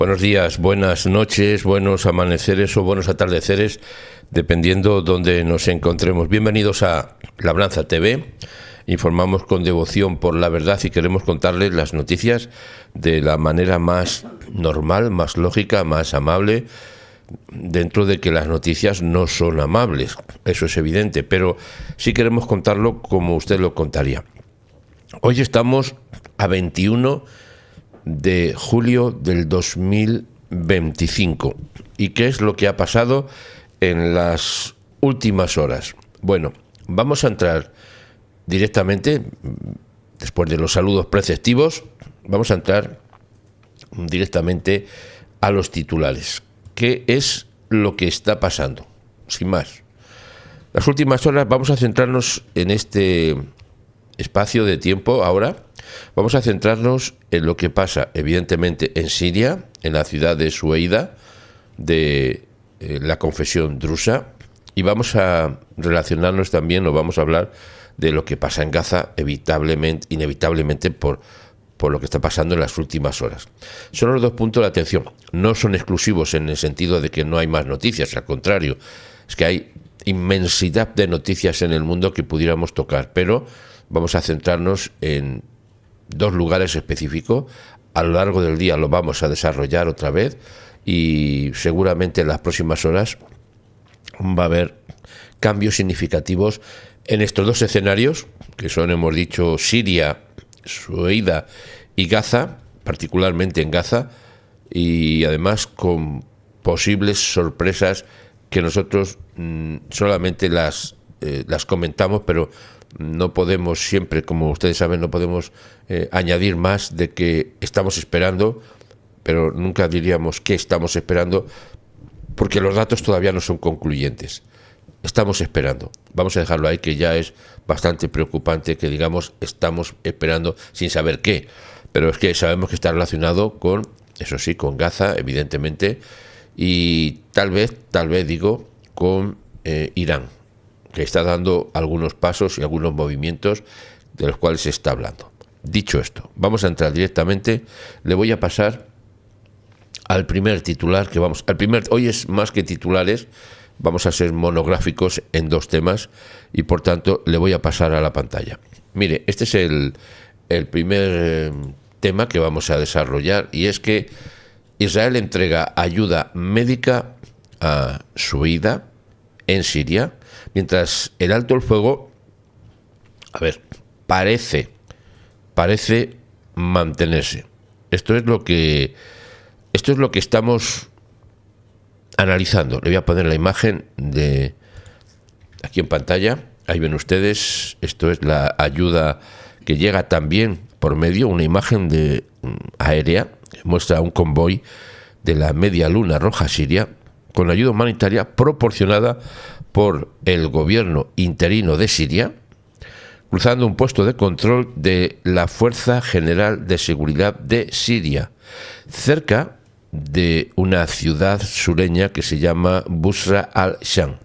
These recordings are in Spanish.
Buenos días, buenas noches, buenos amaneceres o buenos atardeceres, dependiendo donde nos encontremos. Bienvenidos a Labranza TV. Informamos con devoción por la verdad y queremos contarles las noticias de la manera más normal, más lógica, más amable, dentro de que las noticias no son amables, eso es evidente, pero sí queremos contarlo como usted lo contaría. Hoy estamos a 21 de julio del 2025. ¿Y qué es lo que ha pasado en las últimas horas? Bueno, vamos a entrar directamente, después de los saludos preceptivos, vamos a entrar directamente a los titulares. ¿Qué es lo que está pasando? Sin más. Las últimas horas vamos a centrarnos en este espacio de tiempo ahora. Vamos a centrarnos en lo que pasa, evidentemente, en Siria, en la ciudad de Sueida, de la confesión drusa, y vamos a relacionarnos también, o vamos a hablar de lo que pasa en Gaza, inevitablemente por lo que está pasando en las últimas horas. Son los dos puntos de atención. No son exclusivos en el sentido de que no hay más noticias, al contrario, es que hay inmensidad de noticias en el mundo que pudiéramos tocar, pero vamos a centrarnos en dos lugares específicos. A lo largo del día lo vamos a desarrollar otra vez y seguramente en las próximas horas va a haber cambios significativos en estos dos escenarios, que son, hemos dicho, Siria, Sueida y Gaza, particularmente en Gaza, y además con posibles sorpresas que nosotros solamente las comentamos, pero no podemos siempre, como ustedes saben, no podemos añadir más de que estamos esperando, pero nunca diríamos que estamos esperando, porque los datos todavía no son concluyentes. Estamos esperando. Vamos a dejarlo ahí, que ya es bastante preocupante que digamos estamos esperando sin saber qué. Pero es que sabemos que está relacionado con, eso sí, con Gaza, evidentemente, y tal vez digo, con Irán, que está dando algunos pasos y algunos movimientos de los cuales se está hablando. Dicho esto, vamos a entrar directamente. Le voy a pasar al primer titular que vamos. Hoy es más que titulares, vamos a ser monográficos en dos temas y por tanto le voy a pasar a la pantalla. Mire, este es el primer tema que vamos a desarrollar, y es que Israel entrega ayuda médica a Sueida en Siria, mientras el alto el fuego, parece mantenerse. Esto es lo que estamos analizando. Le voy a poner la imagen de aquí en pantalla. Ahí ven ustedes, esto es la ayuda que llega también por medio, una imagen aérea, que muestra un convoy de la Media Luna Roja Siria con ayuda humanitaria proporcionada por el gobierno interino de Siria, cruzando un puesto de control de la Fuerza General de Seguridad de Siria, cerca de una ciudad sureña que se llama Busra al-Sham.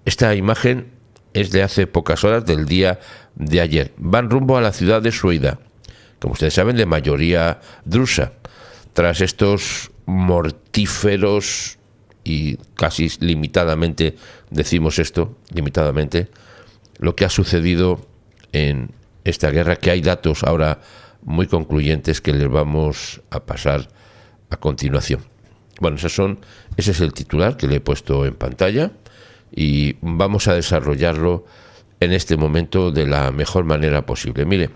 Esta imagen es de hace pocas horas del día de ayer. Van rumbo a la ciudad de Sueida, como ustedes saben, de mayoría drusa, tras estos mortíferos, y casi limitadamente decimos esto, lo que ha sucedido en esta guerra, que hay datos ahora muy concluyentes que les vamos a pasar a continuación. Bueno, ese es el titular que le he puesto en pantalla y vamos a desarrollarlo en este momento de la mejor manera posible. Mire,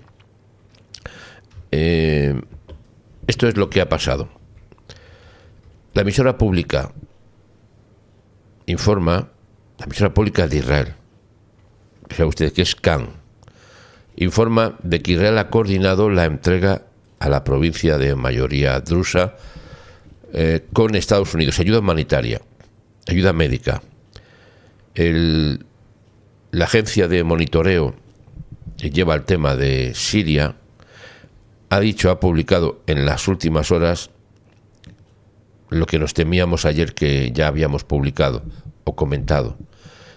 esto es lo que ha pasado. La emisora pública informa, la emisora pública de Israel, sabe usted que es Kan, informa de que Israel ha coordinado la entrega a la provincia de mayoría drusa con Estados Unidos, ayuda humanitaria, ayuda médica. La agencia de monitoreo que lleva el tema de Siria ha publicado en las últimas horas lo que nos temíamos ayer, que ya habíamos publicado o comentado.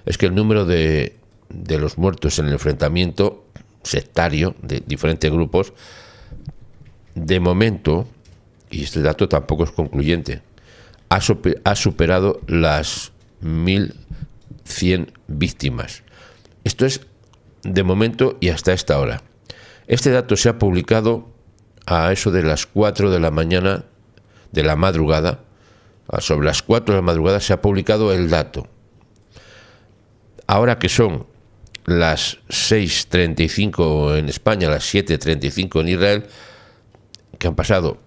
Es que el número de los muertos en el enfrentamiento sectario de diferentes grupos, de momento, y este dato tampoco es concluyente, ha superado las 1.100 víctimas. Esto es de momento y hasta esta hora. Este dato se ha publicado a eso de las 4 de la mañana, de la madrugada. Sobre las 4 de la madrugada se ha publicado el dato. Ahora que son las 6:35 en España, las 7:35 en Israel, que han pasado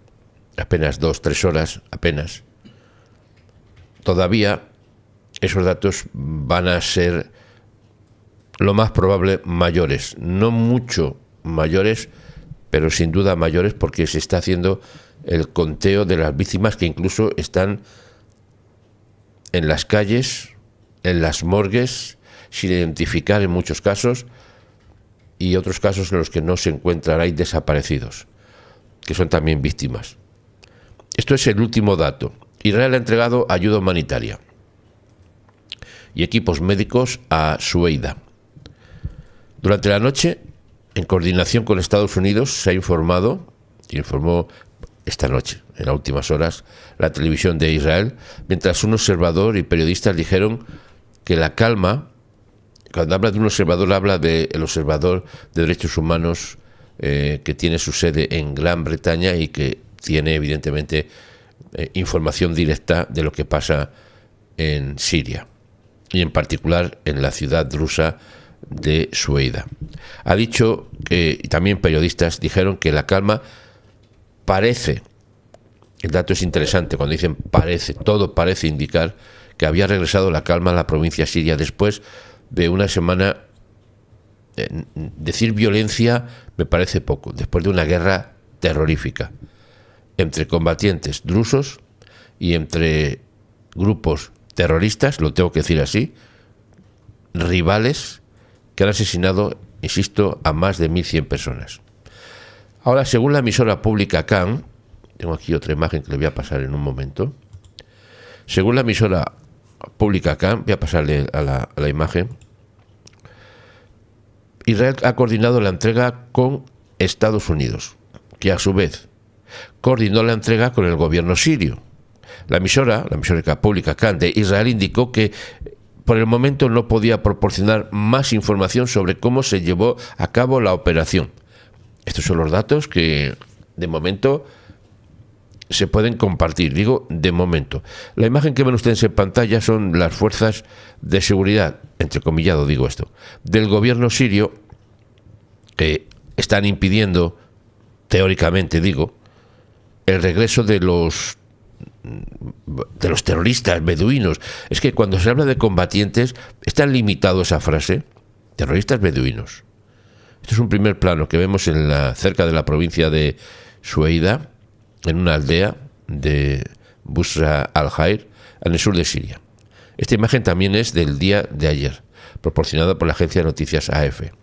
apenas 2-3 horas, apenas, todavía esos datos van a ser lo más probable mayores, no mucho mayores, pero sin duda mayores, porque se está haciendo el conteo de las víctimas que incluso están en las calles, en las morgues, sin identificar en muchos casos, y otros casos en los que no se encuentran, hay desaparecidos, que son también víctimas. Esto es el último dato. Israel ha entregado ayuda humanitaria y equipos médicos a Sueida. Durante la noche, en coordinación con Estados Unidos, se ha informó esta noche, en las últimas horas, la televisión de Israel, mientras un observador y periodistas dijeron que la calma, cuando habla de un observador, habla del observador de derechos humanos que tiene su sede en Gran Bretaña y que tiene evidentemente información directa de lo que pasa en Siria y en particular en la ciudad drusa de Sueida. Ha dicho que, y también periodistas dijeron que la calma parece, el dato es interesante cuando dicen parece, todo parece indicar que había regresado la calma a la provincia siria después de una semana. Decir violencia me parece poco, después de una guerra terrorífica entre combatientes drusos y entre grupos terroristas, lo tengo que decir así, rivales, que han asesinado, insisto, a más de 1.100 personas. Ahora, según la emisora pública Kan, tengo aquí otra imagen que le voy a pasar en un momento, según la emisora pública Kan, voy a pasarle a la imagen, Israel ha coordinado la entrega con Estados Unidos, que a su vez coordinó la entrega con el gobierno sirio. La emisora pública Kan de Israel indicó que por el momento no podía proporcionar más información sobre cómo se llevó a cabo la operación. Estos son los datos que de momento se pueden compartir, digo de momento. La imagen que ven ustedes en pantalla son las fuerzas de seguridad, entrecomillado digo esto, del gobierno sirio, que están impidiendo, teóricamente digo, el regreso de los terroristas beduinos. Es que cuando se habla de combatientes, está limitado esa frase, terroristas beduinos. Esto es un primer plano que vemos cerca de la provincia de Sueida, en una aldea de Busra al-Jair, en el sur de Siria. Esta imagen también es del día de ayer, proporcionada por la agencia de noticias AP.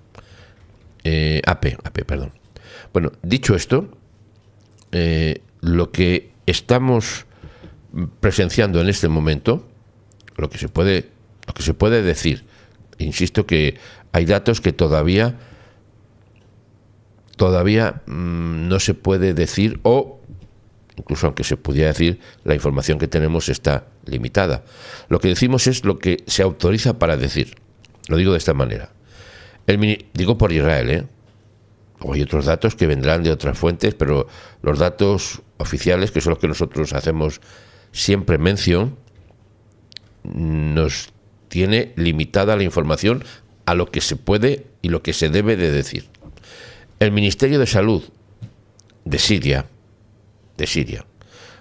Perdón. Bueno, dicho esto, lo que estamos presenciando en este momento, lo que se puede decir, insisto que hay datos que todavía no se puede decir, o incluso aunque se pudiera decir, la información que tenemos está limitada. Lo que decimos es lo que se autoriza para decir. Lo digo de esta manera. Digo por Israel, o hay otros datos que vendrán de otras fuentes, pero los datos oficiales, que son los que nosotros hacemos siempre mención, nos tiene limitada la información a lo que se puede y lo que se debe de decir. El Ministerio de Salud de Siria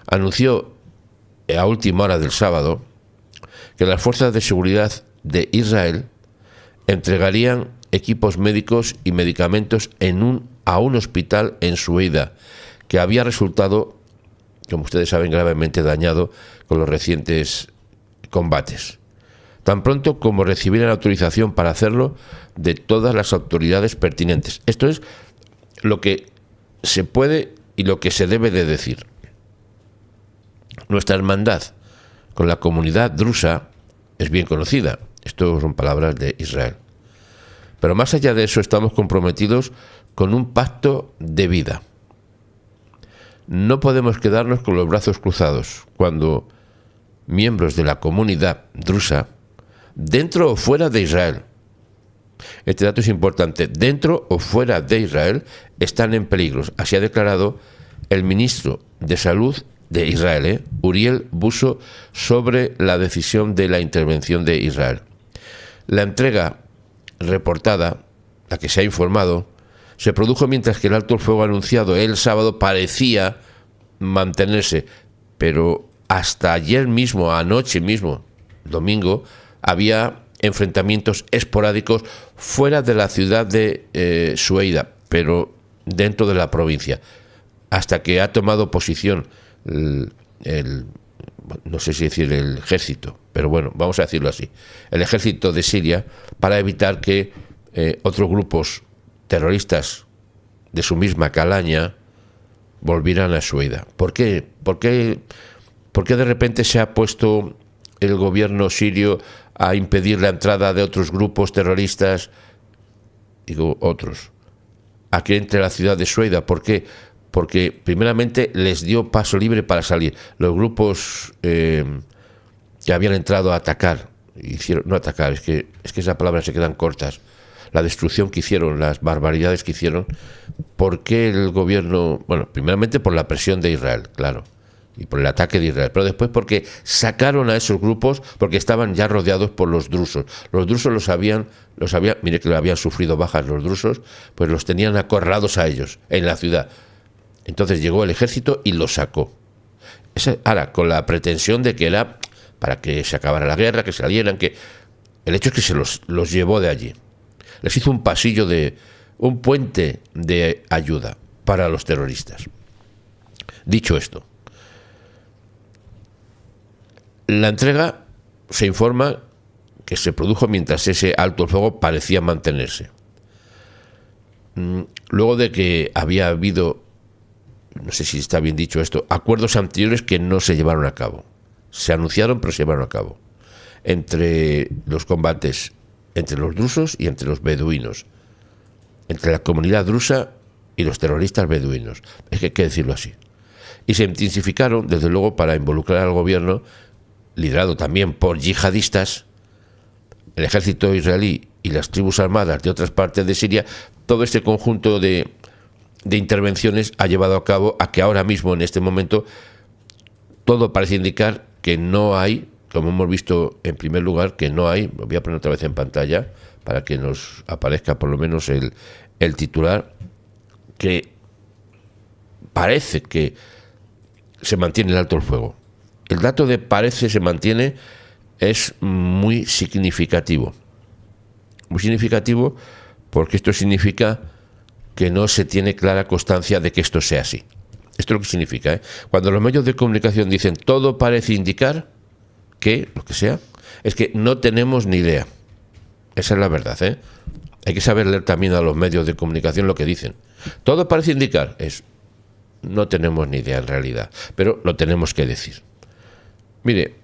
anunció a última hora del sábado que las fuerzas de seguridad de Israel entregarían equipos médicos y medicamentos a un hospital en Sueida, que había resultado, como ustedes saben, gravemente dañado con los recientes combates. Tan pronto como recibieran autorización para hacerlo de todas las autoridades pertinentes. Esto es lo que se puede y lo que se debe de decir. Nuestra hermandad con la comunidad drusa es bien conocida. Esto son palabras de Israel. Pero más allá de eso, estamos comprometidos con un pacto de vida. No podemos quedarnos con los brazos cruzados cuando miembros de la comunidad drusa, dentro o fuera de Israel, este dato es importante, dentro o fuera de Israel, están en peligro. Así ha declarado el ministro de Salud de Israel, Uriel Busso, sobre la decisión de la intervención de Israel. La entrega reportada, la que se ha informado, se produjo mientras que el alto el fuego anunciado el sábado parecía mantenerse, pero hasta ayer mismo, anoche mismo, domingo, había enfrentamientos esporádicos fuera de la ciudad de Sueida, pero dentro de la provincia, hasta que ha tomado posición no sé si decir el ejército, pero bueno, vamos a decirlo así, el ejército de Siria, para evitar que otros grupos terroristas de su misma calaña volvieran a Sueida. ¿Por qué? ¿Por qué de repente se ha puesto el gobierno sirio a impedir la entrada de otros grupos terroristas, digo otros, a que entre a la ciudad de Sueida? ¿Por qué? Porque primeramente les dio paso libre para salir. Los grupos que habían entrado a atacar, no atacar, es que esas palabras se quedan cortas, la destrucción que hicieron, las barbaridades que hicieron. ¿Por qué el gobierno? Bueno, primeramente por la presión de Israel, claro, y por el ataque de Israel, pero después porque sacaron a esos grupos, porque estaban ya rodeados por los drusos. Los drusos los habían, mire que habían sufrido bajas los drusos, pues los tenían acorralados a ellos en la ciudad. Entonces llegó el ejército y los sacó. Ahora, con la pretensión de que era para que se acabara la guerra, que salieran, que el hecho es que se los llevó de allí. Les hizo un pasillo un puente de ayuda para los terroristas. Dicho esto, la entrega se informa que se produjo mientras ese alto el fuego parecía mantenerse. Luego de que había habido, no sé si está bien dicho esto, acuerdos anteriores que no se llevaron a cabo. Se anunciaron, pero se llevaron a cabo. Entre los combates entre los drusos y entre los beduinos. Entre la comunidad drusa y los terroristas beduinos. Es que hay que decirlo así. Y se intensificaron, desde luego, para involucrar al gobierno, liderado también por yihadistas, el ejército israelí y las tribus armadas de otras partes de Siria. Todo este conjunto de intervenciones ha llevado a cabo a que ahora mismo, en este momento, todo parece indicar que no hay, como hemos visto en primer lugar, que no hay, lo voy a poner otra vez en pantalla para que nos aparezca por lo menos el titular, que parece que se mantiene el alto el fuego. El dato de parece se mantiene es muy significativo. Muy significativo porque esto significa que no se tiene clara constancia de que esto sea así. Esto es lo que significa, ¿eh? Cuando los medios de comunicación dicen todo parece indicar que, lo que sea, es que no tenemos ni idea. Esa es la verdad, ¿eh? Hay que saber leer también a los medios de comunicación lo que dicen. Todo parece indicar, no tenemos ni idea en realidad, pero lo tenemos que decir. Mire,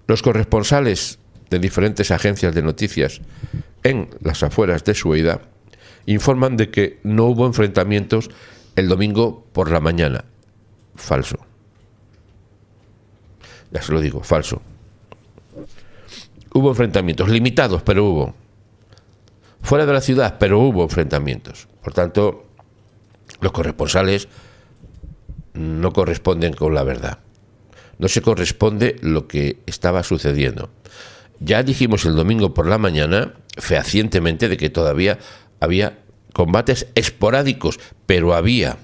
los corresponsales de diferentes agencias de noticias en las afueras de Sueida informan de que no hubo enfrentamientos el domingo por la mañana. Falso. Ya se lo digo, falso. Hubo enfrentamientos limitados, pero hubo. Fuera de la ciudad, pero hubo enfrentamientos. Por tanto, los corresponsales no corresponden con la verdad. No se corresponde lo que estaba sucediendo. Ya dijimos el domingo por la mañana, fehacientemente, de que todavía había combates esporádicos, pero había.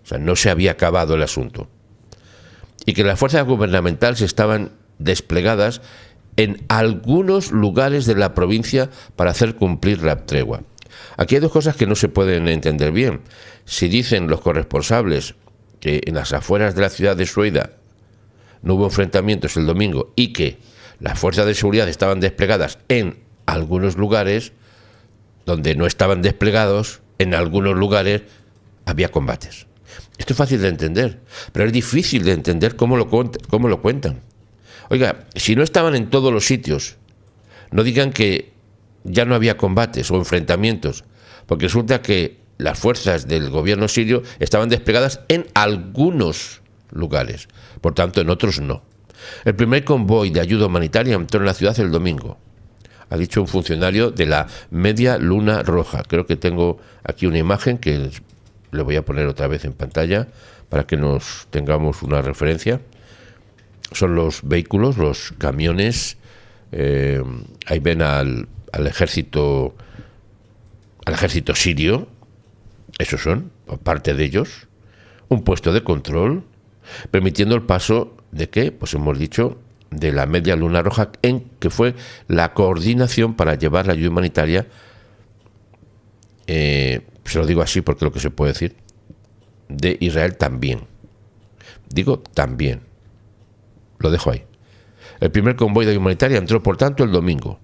O sea, no se había acabado el asunto. Y que las fuerzas gubernamentales estaban desplegadas en algunos lugares de la provincia para hacer cumplir la tregua. Aquí hay dos cosas que no se pueden entender bien. Si dicen los corresponsables que en las afueras de la ciudad de Sueida no hubo enfrentamientos el domingo y que las fuerzas de seguridad estaban desplegadas en algunos lugares, donde no estaban desplegados, en algunos lugares había combates. Esto es fácil de entender, pero es difícil de entender cómo lo cuentan. Oiga, si no estaban en todos los sitios, no digan que ya no había combates o enfrentamientos, porque resulta que las fuerzas del gobierno sirio estaban desplegadas en algunos lugares, por tanto en otros no. El primer convoy de ayuda humanitaria entró en la ciudad el domingo, ha dicho un funcionario de la Media Luna Roja. Creo que tengo aquí una imagen que le voy a poner otra vez en pantalla para que nos tengamos una referencia. Son los vehículos, los camiones. Ahí ven al ejército sirio. Esos son, parte de ellos, un puesto de control, permitiendo el paso de ¿qué? Pues hemos dicho, de la Media Luna Roja, que fue la coordinación para llevar la ayuda humanitaria, se lo digo así porque es lo que se puede decir, de Israel también. Digo también. Lo dejo ahí. El primer convoy de ayuda humanitaria entró, por tanto, el domingo,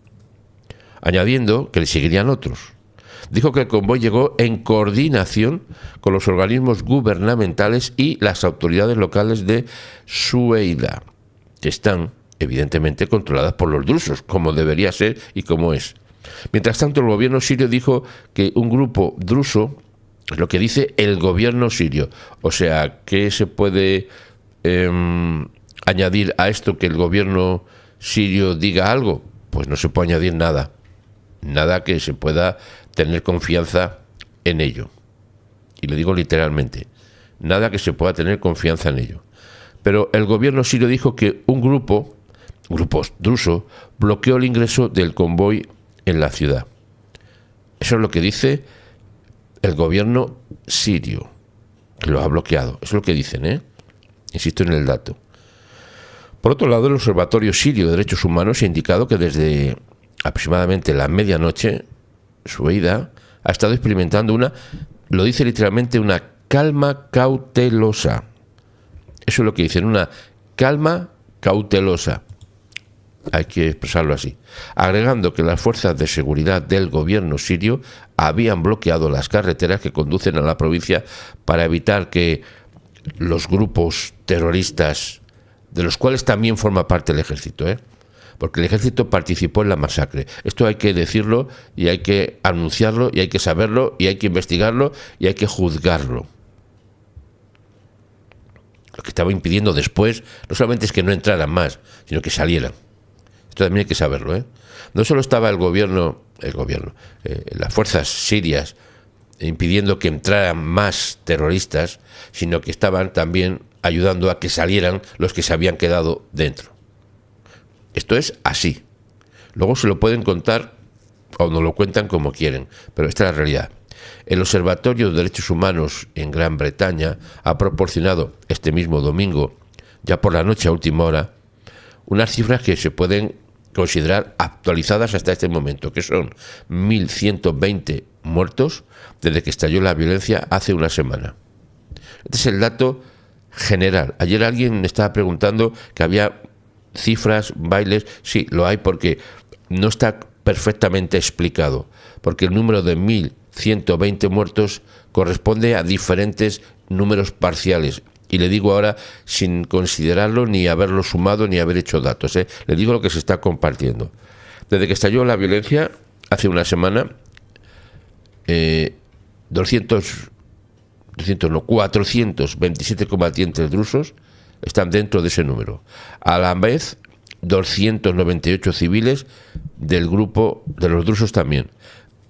añadiendo que le seguirían otros. Dijo que el convoy llegó en coordinación con los organismos gubernamentales y las autoridades locales de Sueida, que están, evidentemente, controladas por los drusos, como debería ser y como es. Mientras tanto, el gobierno sirio dijo que un grupo druso, es lo que dice el gobierno sirio. O sea, ¿qué se puede añadir a esto que el gobierno sirio diga algo? Pues no se puede añadir nada. Nada que se pueda tener confianza en ello. Y le digo literalmente, nada que se pueda tener confianza en ello. Pero el gobierno sirio dijo que un grupo druso, bloqueó el ingreso del convoy en la ciudad. Eso es lo que dice el gobierno sirio, que lo ha bloqueado. Eso es lo que dicen, ¿eh? Insisto en el dato. Por otro lado, el Observatorio Sirio de Derechos Humanos ha indicado que desde aproximadamente la medianoche, Sueida ha estado experimentando lo dice literalmente, una calma cautelosa. Eso es lo que dicen, una calma cautelosa. Hay que expresarlo así. Agregando que las fuerzas de seguridad del gobierno sirio habían bloqueado las carreteras que conducen a la provincia para evitar que los grupos terroristas, de los cuales también forma parte el ejército, porque el ejército participó en la masacre. Esto hay que decirlo y hay que anunciarlo y hay que saberlo y hay que investigarlo y hay que juzgarlo. Lo que estaba impidiendo después no solamente es que no entraran más, sino que salieran. Esto también hay que saberlo, No solo estaba las fuerzas sirias impidiendo que entraran más terroristas, sino que estaban también ayudando a que salieran los que se habían quedado dentro. Esto es así. Luego se lo pueden contar o no lo cuentan como quieren, pero esta es la realidad. El Observatorio de Derechos Humanos en Gran Bretaña ha proporcionado este mismo domingo, ya por la noche a última hora, unas cifras que se pueden considerar actualizadas hasta este momento, que son 1.120 muertos desde que estalló la violencia hace una semana. Este es el dato general. Ayer alguien me estaba preguntando que había cifras, bailes. Sí, lo hay porque no está perfectamente explicado, porque el número de 1.120 muertos corresponde a diferentes números parciales. Y le digo ahora sin considerarlo, ni haberlo sumado, ni haber hecho datos. Le digo lo que se está compartiendo. Desde que estalló la violencia, hace una semana, 427 combatientes drusos están dentro de ese número. A la vez, 298 civiles del grupo de los drusos también.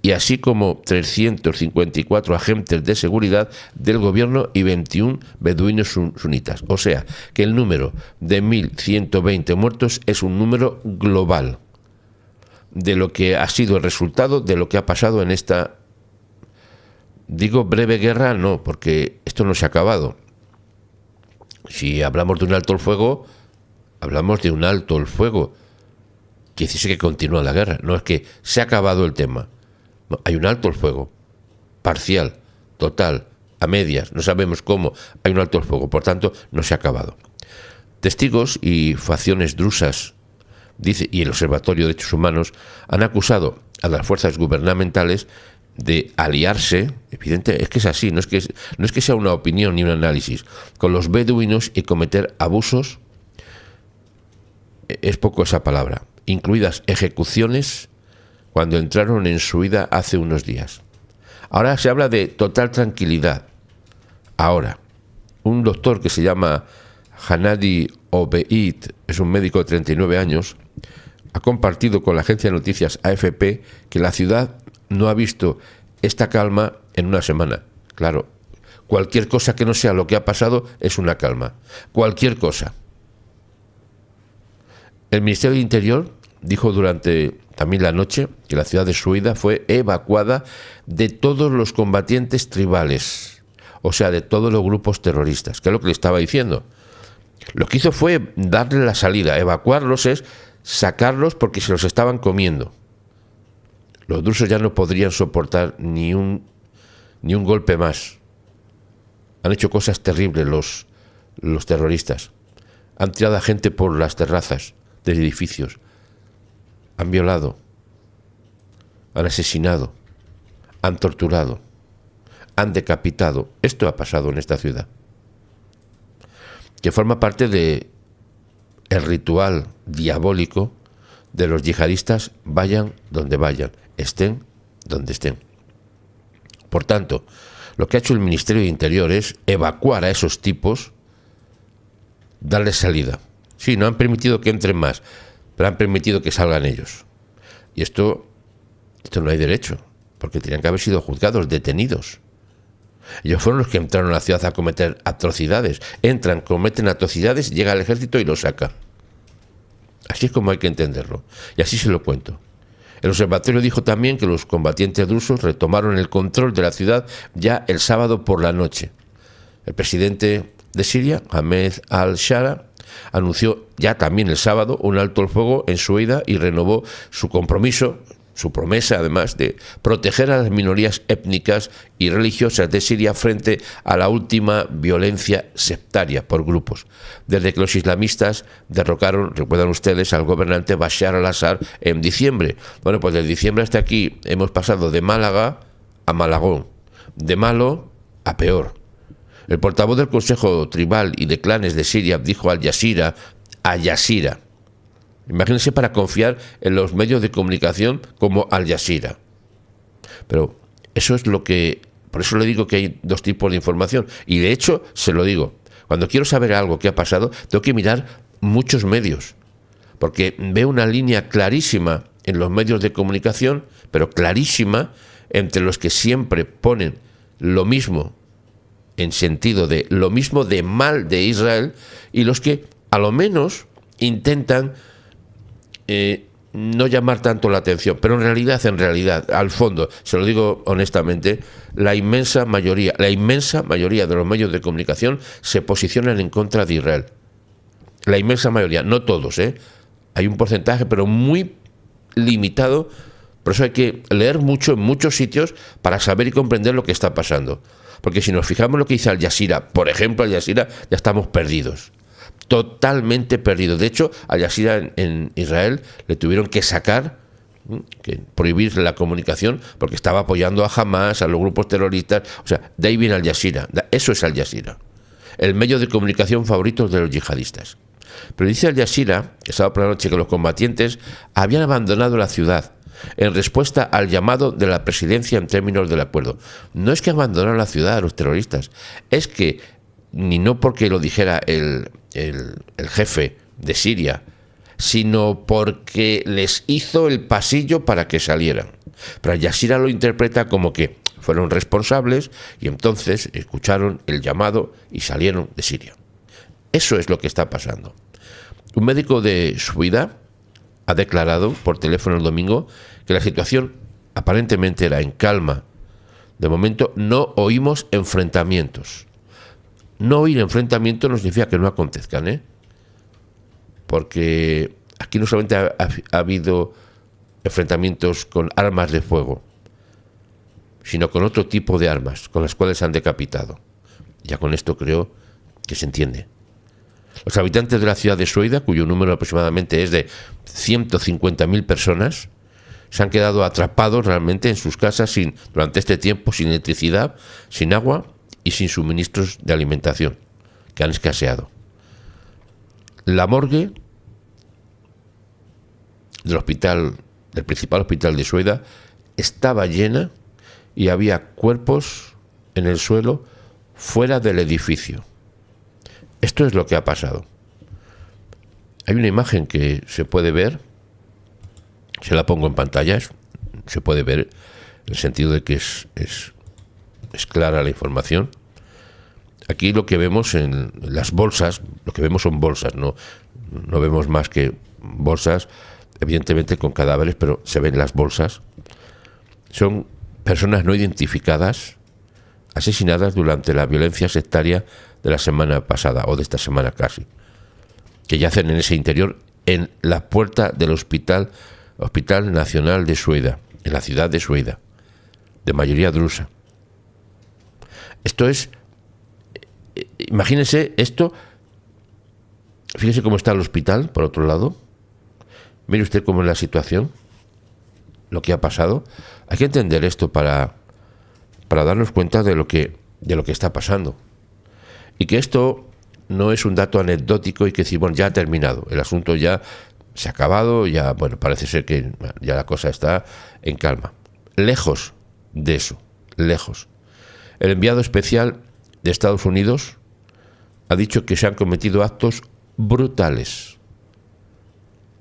Y así como 354 agentes de seguridad del gobierno y 21 beduinos sunitas. O sea, que el número de 1.120 muertos es un número global de lo que ha sido el resultado de lo que ha pasado en esta, digo breve guerra, no, porque esto no se ha acabado. Si hablamos de un alto el fuego, hablamos de un alto el fuego. Quiere decir que continúa la guerra, no es que se ha acabado el tema. No, hay un alto el fuego, parcial, total, a medias, no sabemos cómo, hay un alto el fuego, por tanto, no se ha acabado. Testigos y facciones drusas, dice, y el Observatorio de Derechos Humanos han acusado a las fuerzas gubernamentales de aliarse, evidente, es que es así, no es que sea una opinión ni un análisis, con los beduinos y cometer abusos, es poco esa palabra, incluidas ejecuciones cuando entraron en Sueida hace unos días. Ahora se habla de total tranquilidad. Ahora, un doctor que se llama Hanadi Obeid, es un médico de 39 años, ha compartido con la agencia de noticias AFP que la ciudad no ha visto esta calma en una semana. Claro, cualquier cosa que no sea lo que ha pasado es una calma. Cualquier cosa. El Ministerio de Interior dijo durante también la noche que la ciudad de Suida fue evacuada de todos los combatientes tribales, o sea, de todos los grupos terroristas, que es lo que le estaba diciendo. Lo que hizo fue darle la salida, evacuarlos es sacarlos porque se los estaban comiendo. Los drusos ya no podrían soportar ni un golpe más. Han hecho cosas terribles los terroristas. Han tirado a gente por las terrazas de edificios. Han violado. Han asesinado. Han torturado. Han decapitado. Esto ha pasado en esta ciudad, que forma parte de el ritual diabólico de los yihadistas, vayan donde vayan, estén donde estén. Por tanto, lo que ha hecho el Ministerio de Interior es evacuar a esos tipos, darles salida. Sí, no han permitido que entren más, pero han permitido que salgan ellos. Y esto no hay derecho, porque tenían que haber sido juzgados, detenidos. Ellos fueron los que entraron a la ciudad a cometer atrocidades. Entran, cometen atrocidades, llega el ejército y los saca. Así es como hay que entenderlo. Y así se lo cuento. El observatorio dijo también que los combatientes drusos retomaron el control de la ciudad ya el sábado por la noche. El presidente de Siria, Ahmed al-Shara, anunció ya también el sábado un alto el fuego en Suida y renovó su compromiso, su promesa además de proteger a las minorías étnicas y religiosas de Siria frente a la última violencia sectaria por grupos, desde que los islamistas derrocaron, recuerdan ustedes, al gobernante Bashar al-Assad en diciembre. Bueno, pues desde diciembre hasta aquí hemos pasado de Málaga a Malagón, de malo a peor. El portavoz del Consejo Tribal y de Clanes de Siria dijo a Jazeera, imagínense, para confiar en los medios de comunicación como Al Jazeera. Pero eso es lo que... Por eso le digo que hay dos tipos de información. Y de hecho, se lo digo, cuando quiero saber algo que ha pasado, tengo que mirar muchos medios. Porque veo una línea clarísima en los medios de comunicación, pero clarísima, entre los que siempre ponen lo mismo, en sentido de lo mismo de mal de Israel, y los que a lo menos intentan no llamar tanto la atención, pero en realidad, al fondo, se lo digo honestamente, la inmensa mayoría de los medios de comunicación se posicionan en contra de Israel. La inmensa mayoría, no todos, hay un porcentaje, pero muy limitado. Por eso hay que leer mucho en muchos sitios para saber y comprender lo que está pasando. Porque si nos fijamos en lo que dice Al Jazeera, por ejemplo, Al Jazeera, ya estamos perdidos. Totalmente perdido. De hecho, a Jazeera en Israel le tuvieron que sacar, prohibir la comunicación, porque estaba apoyando a Hamas, a los grupos terroristas. O sea, de ahí viene Al Jazeera. Eso es Al Jazeera, el medio de comunicación favorito de los yihadistas. Pero dice Al Jazeera, el sábado por la noche, que los combatientes habían abandonado la ciudad en respuesta al llamado de la presidencia en términos del acuerdo. No es que abandonaron la ciudad a los terroristas, es que, ni no porque lo dijera el jefe de Siria, sino porque les hizo el pasillo para que salieran. Pero Al Jazeera lo interpreta como que fueron responsables y entonces escucharon el llamado y salieron de Siria. Eso es lo que está pasando. Un médico de Suida ha declarado por teléfono el domingo que la situación aparentemente era en calma. De momento no oímos enfrentamientos. No oír enfrentamientos no significa que no acontezcan, porque aquí no solamente ha habido enfrentamientos con armas de fuego, sino con otro tipo de armas, con las cuales han decapitado. Ya con esto creo que se entiende. Los habitantes de la ciudad de Suida, cuyo número aproximadamente es de 150.000 personas, se han quedado atrapados realmente en sus casas durante este tiempo sin electricidad, sin agua y sin suministros de alimentación, que han escaseado. La morgue del principal hospital de Suida estaba llena y había cuerpos en el suelo fuera del edificio. Esto es lo que ha pasado. Hay una imagen que se puede ver, se la pongo en pantalla, se puede ver en el sentido de que es clara la información. Aquí lo que vemos en las bolsas, lo que vemos son bolsas, no vemos más que bolsas, evidentemente con cadáveres, pero se ven las bolsas. Son personas no identificadas, asesinadas durante la violencia sectaria de la semana pasada, o de esta semana casi, que yacen en ese interior, en la puerta del Hospital Nacional de Sueida, en la ciudad de Sueida, de mayoría drusa. Esto es, imagínense esto, fíjese cómo está el hospital, por otro lado, mire usted cómo es la situación, lo que ha pasado. Hay que entender esto para darnos cuenta de lo que está pasando. Y que esto no es un dato anecdótico y que decir, bueno, ya ha terminado, el asunto ya se ha acabado, ya, bueno, parece ser que ya la cosa está en calma. Lejos de eso, lejos. El enviado especial de Estados Unidos ha dicho que se han cometido actos brutales.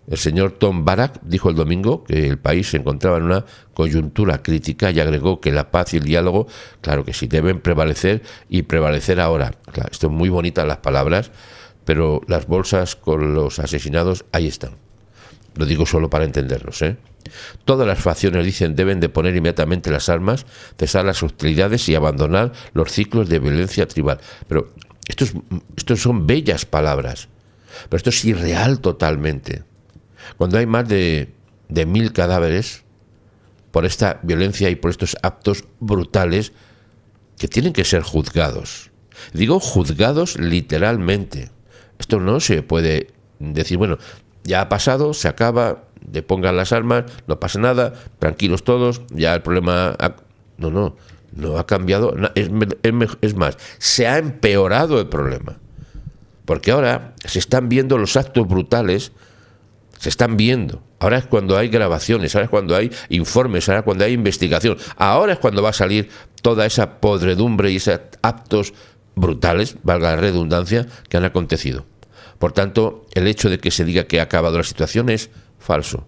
El señor Tom Barrack dijo el domingo que el país se encontraba en una coyuntura crítica y agregó que la paz y el diálogo, claro que sí, deben prevalecer y prevalecer ahora. Claro, esto es muy bonitas las palabras, pero las bolsas con los asesinados ahí están. Lo digo solo para entendernos, ¿eh? Todas las facciones, dicen, deben de poner inmediatamente las armas, cesar las hostilidades y abandonar los ciclos de violencia tribal. Pero estos son bellas palabras, pero esto es irreal totalmente. Cuando hay más de 1000 cadáveres por esta violencia y por estos actos brutales que tienen que ser juzgados. Digo juzgados literalmente. Esto no se puede decir, bueno, ya ha pasado, se acaba, depongan las armas, no pasa nada, tranquilos todos, ya el problema... No ha cambiado, es más, se ha empeorado el problema. Porque ahora se están viendo los actos brutales, se están viendo. Ahora es cuando hay grabaciones, ahora es cuando hay informes, ahora es cuando hay investigación. Ahora es cuando va a salir toda esa podredumbre y esos actos brutales, valga la redundancia, que han acontecido. Por tanto, el hecho de que se diga que ha acabado la situación es falso.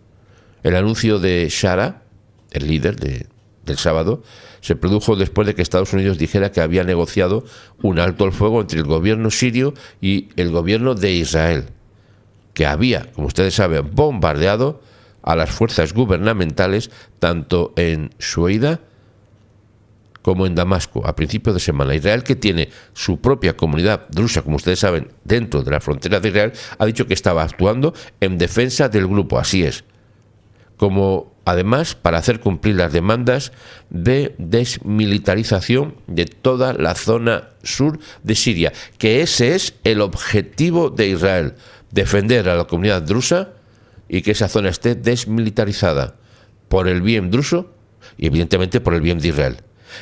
El anuncio de Shara, el líder del sábado, se produjo después de que Estados Unidos dijera que había negociado un alto al fuego entre el gobierno sirio y el gobierno de Israel, que había, como ustedes saben, bombardeado a las fuerzas gubernamentales tanto en Sueida como en Damasco a principios de semana. Israel, que tiene su propia comunidad drusa, como ustedes saben, dentro de la frontera de Israel, ha dicho que estaba actuando en defensa del grupo, así es, como además para hacer cumplir las demandas de desmilitarización de toda la zona sur de Siria, que ese es el objetivo de Israel, defender a la comunidad drusa y que esa zona esté desmilitarizada por el bien druso y evidentemente por el bien de Israel.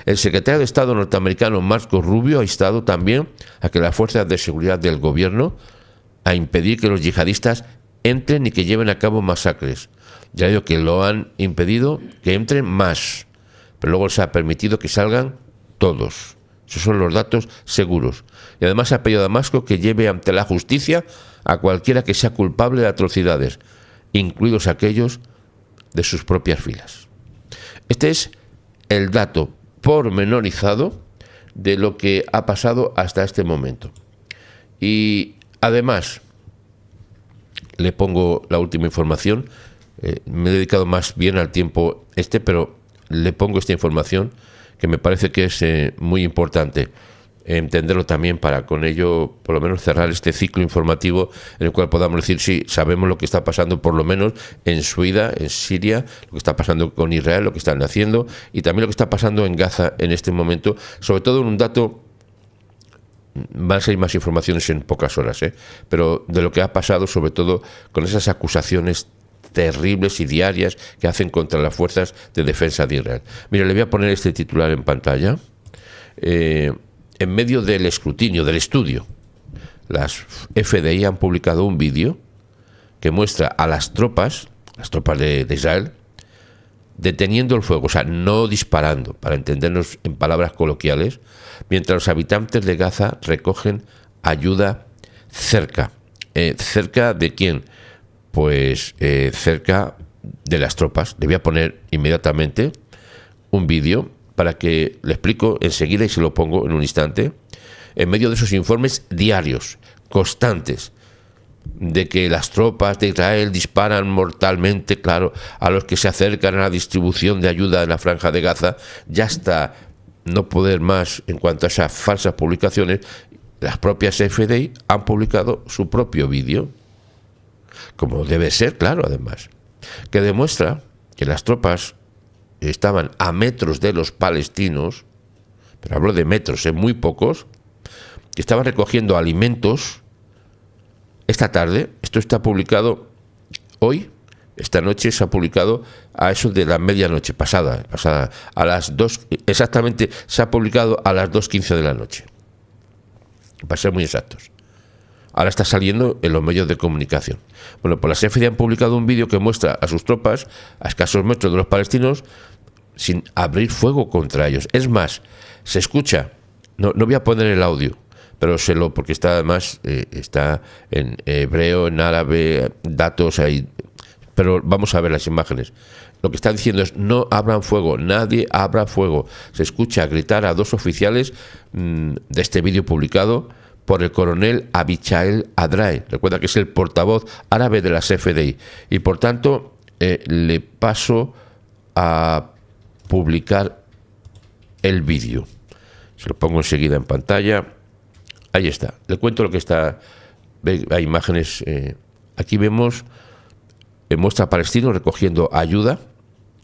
El secretario de Estado norteamericano Marco Rubio ha instado también a que las fuerzas de seguridad del gobierno a impedir que los yihadistas entren y que lleven a cabo masacres. Ya digo que lo han impedido que entren más, pero luego se ha permitido que salgan todos. Esos son los datos seguros. Y además ha pedido a Damasco que lleve ante la justicia a cualquiera que sea culpable de atrocidades, incluidos aquellos de sus propias filas. Este es el dato pormenorizado de lo que ha pasado hasta este momento. Y además, le pongo la última información. Me he dedicado más bien al tiempo pero le pongo esta información que me parece que es muy importante entenderlo también para con ello por lo menos cerrar este ciclo informativo en el cual podamos decir sí, sabemos lo que está pasando por lo menos en Sueida, en Siria, lo que está pasando con Israel, lo que están haciendo y también lo que está pasando en Gaza en este momento, sobre todo en un dato. Van a salir más informaciones en pocas horas, pero de lo que ha pasado, sobre todo con esas acusaciones terribles y diarias que hacen contra las fuerzas de defensa de Israel. Mira, le voy a poner este titular en pantalla. En medio del escrutinio, del estudio, las FDI han publicado un vídeo que muestra a las tropas de Israel, deteniendo el fuego, o sea, no disparando, para entendernos en palabras coloquiales, mientras los habitantes de Gaza recogen ayuda cerca. ¿Cerca de quién? Pues cerca de las tropas. Le voy a poner inmediatamente un vídeo para que le explico enseguida y se lo pongo en un instante, en medio de esos informes diarios, constantes, de que las tropas de Israel disparan mortalmente, claro, a los que se acercan a la distribución de ayuda en la franja de Gaza, ya hasta no poder más en cuanto a esas falsas publicaciones. Las propias FDI han publicado su propio vídeo, como debe ser, claro, además, que demuestra que las tropas estaban a metros de los palestinos, pero hablo de metros, muy pocos, que estaban recogiendo alimentos esta tarde. Esto está publicado hoy, esta noche se ha publicado a eso de la medianoche pasada a las 2, exactamente se ha publicado a las 2:15 de la noche, para ser muy exactos. Ahora está saliendo en los medios de comunicación. Bueno, pues las FD han publicado un vídeo que muestra a sus tropas a escasos metros de los palestinos sin abrir fuego contra ellos. Es más, se escucha, no voy a poner el audio, pero porque está además está en hebreo, en árabe, datos ahí, pero vamos a ver las imágenes. Lo que están diciendo es: no abran fuego, nadie abra fuego. Se escucha gritar a dos oficiales de este vídeo publicado por el coronel Abichael Adrae. Recuerda que es el portavoz árabe de las FDI. Y por tanto, le paso a publicar el vídeo. Se lo pongo enseguida en pantalla. Ahí está. Le cuento lo que está. Hay imágenes. Aquí vemos, muestra a palestinos recogiendo ayuda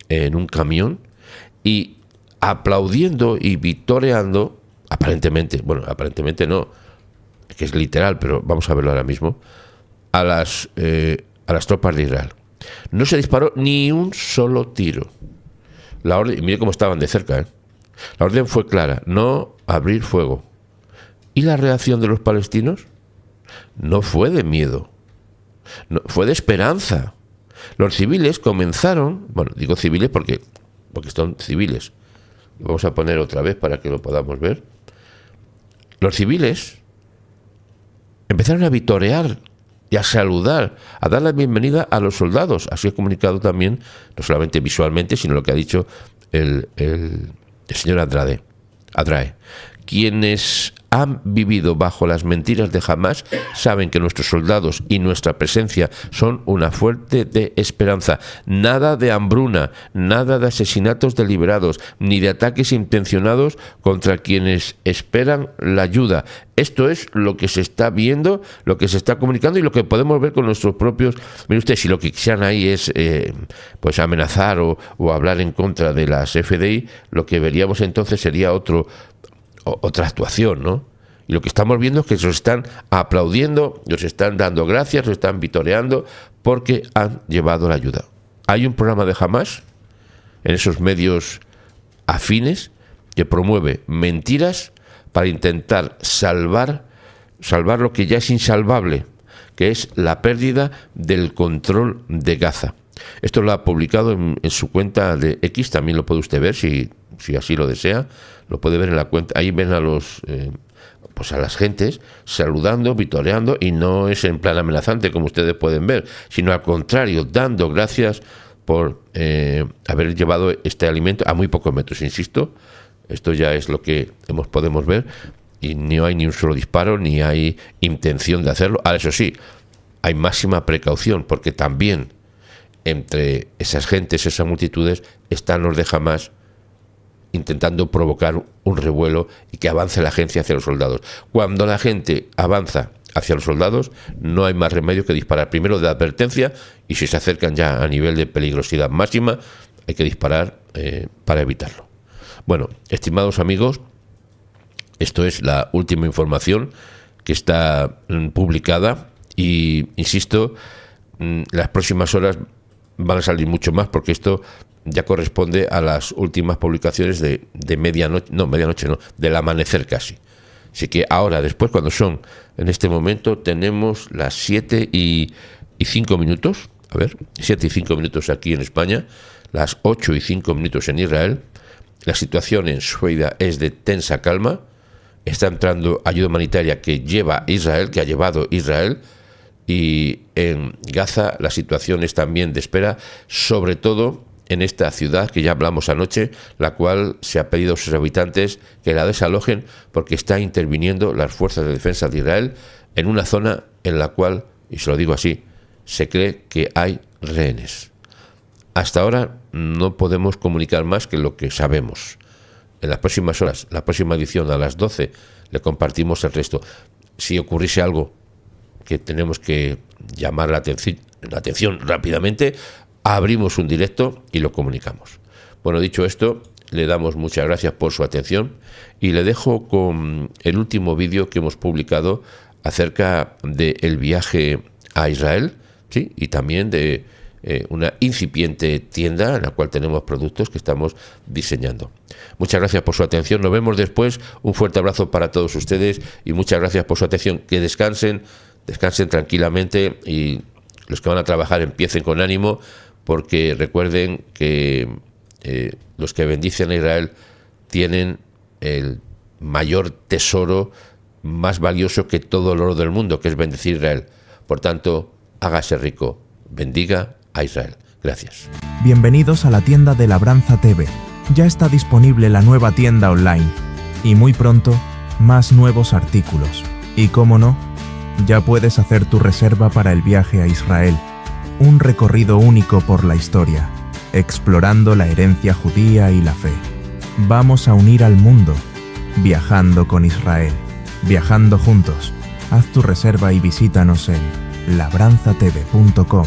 en un camión y aplaudiendo y vitoreando, aparentemente no, que es literal, pero vamos a verlo ahora mismo, a las tropas de Israel. No se disparó ni un solo tiro. La orden, y mire cómo estaban de cerca, La orden fue clara: no abrir fuego. ¿Y la reacción de los palestinos? No fue de miedo, no, fue de esperanza. Los civiles comenzaron, bueno, digo civiles porque son civiles. Vamos a poner otra vez para que lo podamos ver. Los civiles empezaron a vitorear y a saludar, a dar la bienvenida a los soldados. Así ha comunicado también, no solamente visualmente, sino lo que ha dicho el señor Adrae. Quienes han vivido bajo las mentiras de Hamás saben que nuestros soldados y nuestra presencia son una fuente de esperanza. Nada de hambruna, nada de asesinatos deliberados, ni de ataques intencionados contra quienes esperan la ayuda. Esto es lo que se está viendo, lo que se está comunicando y lo que podemos ver con nuestros propios... Mire usted, si lo que quisieran ahí es pues amenazar o hablar en contra de las FDI, lo que veríamos entonces sería otra actuación, ¿no? Y lo que estamos viendo es que se están aplaudiendo, los están dando gracias, los están vitoreando porque han llevado la ayuda. Hay un programa de Hamás en esos medios afines que promueve mentiras para intentar salvar lo que ya es insalvable, que es la pérdida del control de Gaza. Esto lo ha publicado en su cuenta de X, también lo puede usted ver si así lo desea. Lo puede ver en la cuenta. Ahí ven a las gentes saludando, vitoreando, y no es en plan amenazante como ustedes pueden ver, sino al contrario, dando gracias por haber llevado este alimento a muy pocos metros, insisto. Esto ya es lo que podemos ver, y no hay ni un solo disparo, ni hay intención de hacerlo. Ahora, eso sí, hay máxima precaución, porque también entre esas gentes, esas multitudes, están los de Hamás intentando provocar un revuelo y que avance la gente hacia los soldados. Cuando la gente avanza hacia los soldados, no hay más remedio que disparar primero de advertencia, y si se acercan ya a nivel de peligrosidad máxima, hay que disparar para evitarlo. Bueno, estimados amigos, esto es la última información que está publicada, y insisto, las próximas horas van a salir mucho más, porque esto ya corresponde a las últimas publicaciones de medianoche, del amanecer casi. Así que ahora, después, cuando son, en este momento, tenemos las 7:05, a ver, 7:05 aquí en España, las 8:05 en Israel. La situación en Sueida es de tensa calma. Está entrando ayuda humanitaria que lleva Israel, que ha llevado Israel. Y en Gaza la situación es también de espera, sobre todo en esta ciudad que ya hablamos anoche, la cual se ha pedido a sus habitantes que la desalojen porque está interviniendo las fuerzas de defensa de Israel en una zona en la cual, y se lo digo así, se cree que hay rehenes. Hasta ahora no podemos comunicar más que lo que sabemos. En las próximas horas, la próxima edición a las 12, le compartimos el resto. Si ocurriese algo que tenemos que llamar la atención rápidamente, abrimos un directo y lo comunicamos. Bueno, dicho esto, le damos muchas gracias por su atención y le dejo con el último vídeo que hemos publicado acerca del viaje a Israel, ¿sí? Y también de una incipiente tienda en la cual tenemos productos que estamos diseñando. Muchas gracias por su atención, nos vemos después, un fuerte abrazo para todos ustedes y muchas gracias por su atención, que descansen tranquilamente y los que van a trabajar empiecen con ánimo, porque recuerden que los que bendicen a Israel tienen el mayor tesoro, más valioso que todo el oro del mundo, que es bendecir a Israel. Por tanto, hágase rico, bendiga a Israel. Gracias. Bienvenidos a la tienda de Labranza TV. Ya está disponible la nueva tienda online y muy pronto más nuevos artículos. Y cómo no, ya puedes hacer tu reserva para el viaje a Israel, un recorrido único por la historia, explorando la herencia judía y la fe. Vamos a unir al mundo, viajando con Israel, viajando juntos. Haz tu reserva y visítanos en labranzatv.com.